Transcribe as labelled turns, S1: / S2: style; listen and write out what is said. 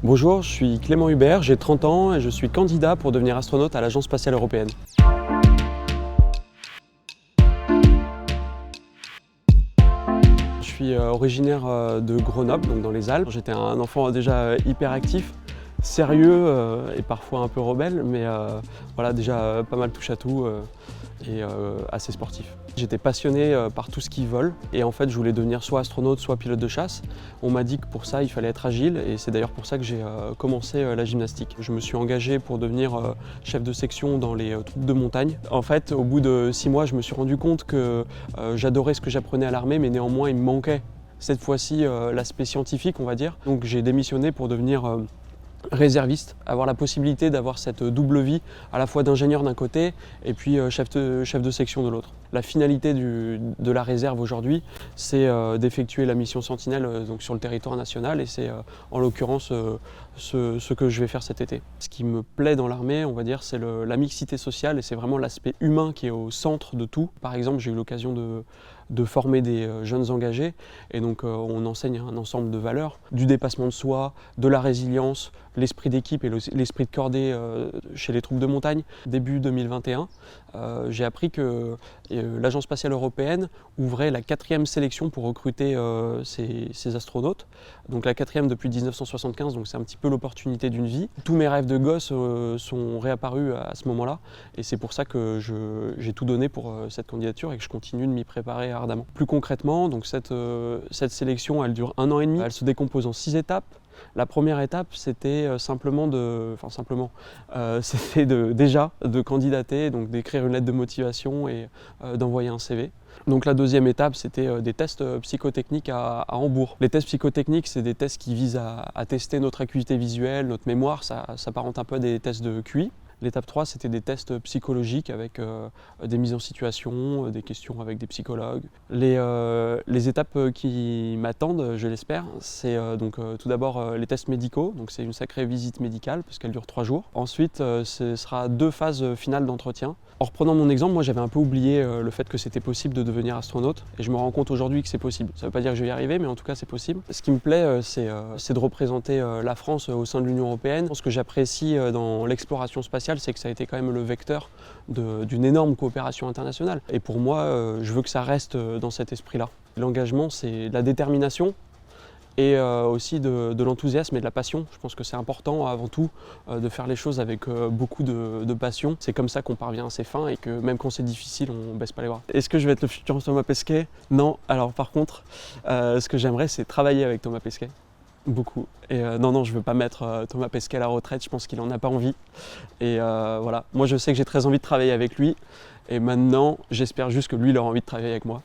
S1: Bonjour, je suis Clément Hubert, j'ai 30 ans et je suis candidat pour devenir astronaute à l'Agence spatiale européenne. Je suis originaire de Grenoble, donc dans les Alpes. J'étais un enfant déjà hyper actif, sérieux et parfois un peu rebelle, mais voilà, déjà pas mal touche à tout et assez sportif. J'étais passionné par tout ce qui vole et en fait je voulais devenir soit astronaute, soit pilote de chasse. On m'a dit que pour ça il fallait être agile et c'est d'ailleurs pour ça que j'ai commencé la gymnastique. Je me suis engagé pour devenir chef de section dans les troupes de montagne. En fait, au bout de 6 mois, je me suis rendu compte que j'adorais ce que j'apprenais à l'armée, mais néanmoins il me manquait cette fois-ci l'aspect scientifique, on va dire. Donc j'ai démissionné pour devenir réserviste, avoir la possibilité d'avoir cette double vie, à la fois d'ingénieur d'un côté et puis chef de section de l'autre. La finalité de la réserve aujourd'hui, c'est d'effectuer la mission Sentinelle donc sur le territoire national et c'est en l'occurrence ce que je vais faire cet été. Ce qui me plaît dans l'armée, on va dire, c'est la mixité sociale et c'est vraiment l'aspect humain qui est au centre de tout. Par exemple, j'ai eu l'occasion de former des jeunes engagés et donc on enseigne un ensemble de valeurs, du dépassement de soi, de la résilience, l'esprit d'équipe et l'esprit de cordée chez les troupes de montagne. Début 2021, j'ai appris que l'Agence spatiale européenne ouvrait la 4e sélection pour recruter ces astronautes. Donc la 4e depuis 1975, donc c'est un petit peu l'opportunité d'une vie. Tous mes rêves de gosse sont réapparus à ce moment-là et c'est pour ça que j'ai tout donné pour cette candidature et que je continue de m'y préparer ardemment. Plus concrètement, donc cette sélection, elle dure 1 an et demi. Elle se décompose en 6 étapes. La première étape, c'était c'était déjà de candidater, donc d'écrire une lettre de motivation et d'envoyer un CV. Donc la deuxième étape, c'était des tests psychotechniques à Hambourg. Les tests psychotechniques, c'est des tests qui visent à tester notre acuité visuelle, notre mémoire, ça s'apparente un peu à des tests de QI. L'étape 3, c'était des tests psychologiques avec des mises en situation, des questions avec des psychologues. Les étapes qui m'attendent, je l'espère, c'est tout d'abord les tests médicaux, donc c'est une sacrée visite médicale parce qu'elle dure 3 jours. Ensuite, ce sera 2 phases finales d'entretien. En reprenant mon exemple, moi j'avais un peu oublié le fait que c'était possible de devenir astronaute et je me rends compte aujourd'hui que c'est possible. Ça ne veut pas dire que je vais y arriver, mais en tout cas c'est possible. Ce qui me plaît, c'est de représenter la France au sein de l'Union européenne. Ce que j'apprécie dans l'exploration spatiale, c'est que ça a été quand même le vecteur d'une énorme coopération internationale. Et pour moi, je veux que ça reste dans cet esprit-là. L'engagement, c'est de la détermination et aussi de l'enthousiasme et de la passion. Je pense que c'est important avant tout de faire les choses avec beaucoup de passion. C'est comme ça qu'on parvient à ses fins et que même quand c'est difficile, on ne baisse pas les bras. Est-ce que je vais être le futur Thomas Pesquet? Non. Alors par contre, ce que j'aimerais, c'est travailler avec Thomas Pesquet. Beaucoup. Et non, je ne veux pas mettre Thomas Pesquet à la retraite, je pense qu'il n'en a pas envie. Et voilà, moi je sais que j'ai très envie de travailler avec lui. Et maintenant, j'espère juste que lui, il aura envie de travailler avec moi.